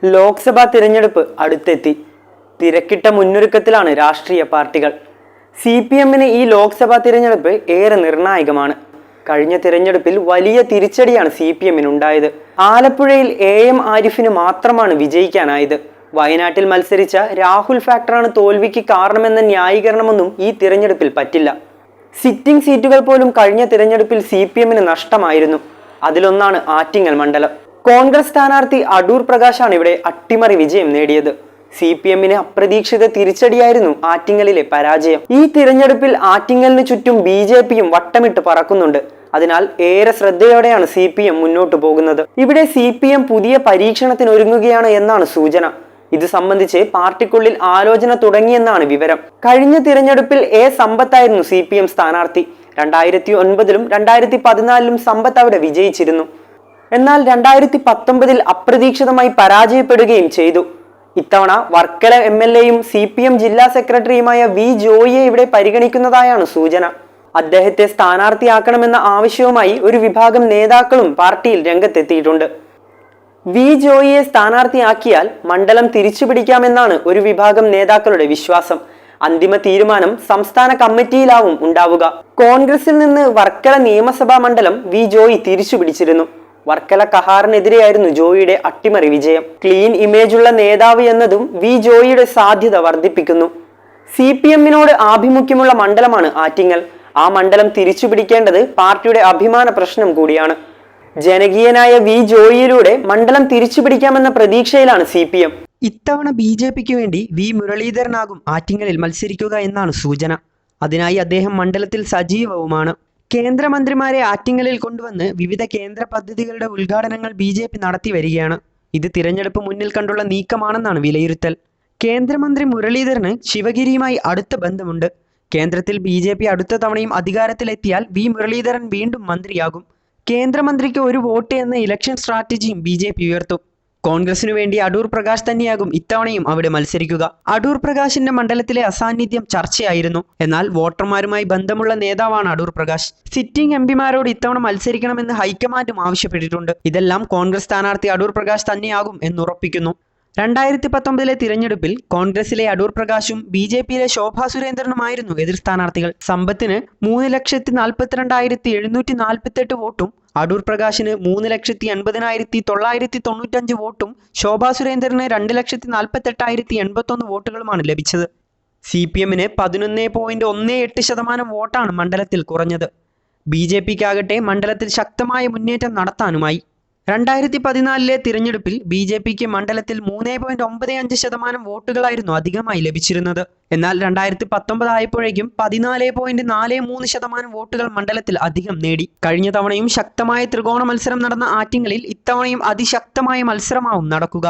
ലോക്സഭാ തിരഞ്ഞെടുപ്പ് അടുത്തെത്തി. തിരക്കിട്ട മുന്നൊരുക്കത്തിലാണ് രാഷ്ട്രീയ പാർട്ടികൾ. CPMന് ഈ ലോക്സഭാ തിരഞ്ഞെടുപ്പ് ഏറെ നിർണായകമാണ്. കഴിഞ്ഞ തിരഞ്ഞെടുപ്പിൽ വലിയ തിരിച്ചടിയാണ് CPMനുണ്ടായത്. ആലപ്പുഴയിൽ AM ആരിഫിന് മാത്രമാണ് വിജയിക്കാനായത്. വയനാട്ടിൽ മത്സരിച്ച രാഹുൽ ഫാക്ടറാണ് തോൽവിക്ക് കാരണമെന്ന ന്യായീകരണമൊന്നും ഈ തിരഞ്ഞെടുപ്പിൽ പറ്റില്ല. സിറ്റിംഗ് സീറ്റുകൾ പോലും കഴിഞ്ഞ തിരഞ്ഞെടുപ്പിൽ CPMന് നഷ്ടമായിരുന്നു. അതിലൊന്നാണ് ആറ്റിങ്ങൽ മണ്ഡലം. കോൺഗ്രസ് സ്ഥാനാർത്ഥി അടൂർ പ്രകാശാണ് ഇവിടെ അട്ടിമറി വിജയം നേടിയത്. CPMന് അപ്രതീക്ഷിത തിരിച്ചടിയായിരുന്നു ആറ്റിങ്ങലിലെ പരാജയം. ഈ തിരഞ്ഞെടുപ്പിൽ ആറ്റിങ്ങലിന് ചുറ്റും BJPയും വട്ടമിട്ട് പറക്കുന്നുണ്ട്. അതിനാൽ ഏറെ ശ്രദ്ധയോടെയാണ് CPM മുന്നോട്ടു പോകുന്നത്. ഇവിടെ CPM പുതിയ പരീക്ഷണത്തിന് ഒരുങ്ങുകയാണ് എന്നാണ് സൂചന. ഇത് സംബന്ധിച്ച് പാർട്ടിക്കുള്ളിൽ ആലോചന തുടങ്ങിയെന്നാണ് വിവരം. കഴിഞ്ഞ തിരഞ്ഞെടുപ്പിൽ സമ്പത്തായിരുന്നു CPM സ്ഥാനാർത്ഥി. 2009-ലും 2014-ലും സമ്പത്ത് അവിടെ വിജയിച്ചിരുന്നു. എന്നാൽ 2019-ൽ അപ്രതീക്ഷിതമായി പരാജയപ്പെടുകയും ചെയ്തു. ഇത്തവണ വർക്കല MLAയും CPM ജില്ലാ സെക്രട്ടറിയുമായ V ജോയിയെ ഇവിടെ പരിഗണിക്കുന്നതായാണ് സൂചന. അദ്ദേഹത്തെ സ്ഥാനാർത്ഥിയാക്കണമെന്ന ആവശ്യവുമായി ഒരു വിഭാഗം നേതാക്കളും പാർട്ടിയിൽ രംഗത്തെത്തിയിട്ടുണ്ട്. V ജോയിയെ സ്ഥാനാർത്ഥിയാക്കിയാൽ മണ്ഡലം തിരിച്ചുപിടിക്കാമെന്നാണ് ഒരു വിഭാഗം നേതാക്കളുടെ വിശ്വാസം. അന്തിമ തീരുമാനം സംസ്ഥാന കമ്മിറ്റിയിലാവും ഉണ്ടാവുക. കോൺഗ്രസിൽ നിന്ന് വർക്കല നിയമസഭാ മണ്ഡലം V ജോയി തിരിച്ചുപിടിച്ചിരുന്നു. വർക്കല കഹാറിനെതിരെയായിരുന്നു ജോയിയുടെ അട്ടിമറി വിജയം. ക്ലീൻ ഇമേജുള്ള നേതാവ് എന്നതും V ജോയിയുടെ സാധ്യത വർദ്ധിപ്പിക്കുന്നു. CPMനോട് ആഭിമുഖ്യമുള്ള മണ്ഡലമാണ് ആറ്റിങ്ങൽ. ആ മണ്ഡലം തിരിച്ചുപിടിക്കേണ്ടത് പാർട്ടിയുടെ അഭിമാന പ്രശ്നം കൂടിയാണ്. ജനകീയനായ V ജോയിയിലൂടെ മണ്ഡലം തിരിച്ചുപിടിക്കാമെന്ന പ്രതീക്ഷയിലാണ് CPM. ഇത്തവണ BJPക്ക് വേണ്ടി V മുരളീധരനാകും ആറ്റിങ്ങലിൽ മത്സരിക്കുക എന്നാണ് സൂചന. അതിനായി അദ്ദേഹം മണ്ഡലത്തിൽ സജീവവുമാണ്. കേന്ദ്രമന്ത്രിമാരെ ആറ്റിങ്ങലിൽ കൊണ്ടുവന്ന് വിവിധ കേന്ദ്ര പദ്ധതികളുടെ ഉദ്ഘാടനങ്ങൾ BJP നടത്തി വരികയാണ്. ഇത് തിരഞ്ഞെടുപ്പ് മുന്നിൽ കണ്ടുള്ള നീക്കമാണെന്നാണ് വിലയിരുത്തൽ. കേന്ദ്രമന്ത്രി മുരളീധരന് ശിവഗിരിയുമായി അടുത്ത ബന്ധമുണ്ട്. കേന്ദ്രത്തിൽ BJP അടുത്ത തവണയും അധികാരത്തിലെത്തിയാൽ V മുരളീധരൻ വീണ്ടും മന്ത്രിയാകും. കേന്ദ്രമന്ത്രിക്ക് ഒരു വോട്ട് എന്ന ഇലക്ഷൻ സ്ട്രാറ്റജിയും BJP ഉയർത്തും. കോൺഗ്രസിനു വേണ്ടി അടൂർ പ്രകാശ് തന്നെയാകും ഇത്തവണയും അവിടെ മത്സരിക്കുക. അടൂർ പ്രകാശിന്റെ മണ്ഡലത്തിലെ അസാന്നിധ്യം ചർച്ചയായിരുന്നു. എന്നാൽ വോട്ടർമാരുമായി ബന്ധമുള്ള നേതാവാണ് അടൂർ പ്രകാശ്. സിറ്റിംഗ് MPമാരോട് ഇത്തവണ മത്സരിക്കണമെന്ന് ഹൈക്കമാൻഡും ആവശ്യപ്പെട്ടിട്ടുണ്ട്. ഇതെല്ലാം കോൺഗ്രസ് സ്ഥാനാർത്ഥി അടൂർ പ്രകാശ് തന്നെയാകും എന്നുറപ്പിക്കുന്നു. 2019-ലെ തിരഞ്ഞെടുപ്പിൽ കോൺഗ്രസിലെ അടൂർ പ്രകാശും BJPയിലെ ശോഭാ സുരേന്ദ്രനുമായിരുന്നു എതിർ സ്ഥാനാർത്ഥികൾ. സമ്പത്തിന് 3,42,748 വോട്ടും അടൂർ പ്രകാശിന് 3,80,995 വോട്ടും ശോഭാ സുരേന്ദ്രന് 2,48,81 വോട്ടുകളുമാണ് ലഭിച്ചത്. CPMന് 11.18% വോട്ടാണ് മണ്ഡലത്തിൽ കുറഞ്ഞത്. BJPക്കാകട്ടെ മണ്ഡലത്തിൽ ശക്തമായ മുന്നേറ്റം നടത്താനുമായി. 2014-ലെ തിരഞ്ഞെടുപ്പിൽ BJPക്ക് മണ്ഡലത്തിൽ 3.95% വോട്ടുകളായിരുന്നു അധികമായി ലഭിച്ചിരുന്നത്. എന്നാൽ 2019 ആയപ്പോഴേക്കും 14.43% വോട്ടുകൾ മണ്ഡലത്തിൽ അധികം നേടി. കഴിഞ്ഞ തവണയും ശക്തമായ ത്രികോണ മത്സരം നടന്ന ആറ്റിങ്ങലിൽ ഇത്തവണയും അതിശക്തമായ മത്സരമാവും നടക്കുക.